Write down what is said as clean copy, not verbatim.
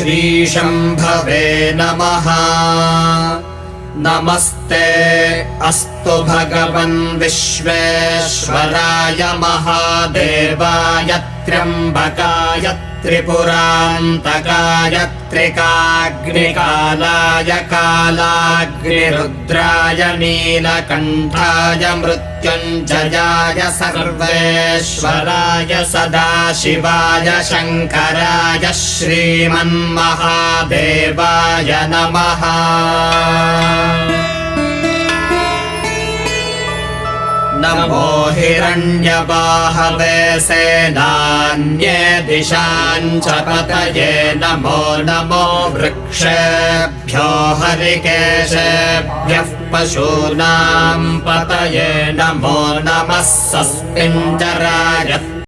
श्रीशम्भवे नमः। नमस्ते अस्तु भगवन् विश्वेश्वराय महादेवाय त्र्यम्बकाय त्रिपुरान्तकाय त्रिकाग्निकालाय कालाग्निरुद्राय नीलकण्ठाय मृत्युञ्जयाय सर्वेश्वराय सदाशिवाय शङ्कराय श्रीमन्महादेवाय नमः। नमो हिरण्यबाहवे सेनान्ये दिशाञ्च पतये नमो नमो वृक्षेभ्यो हरिकेशेभ्यः पशूनां पतये नमो नमः सस्पिञ्जराय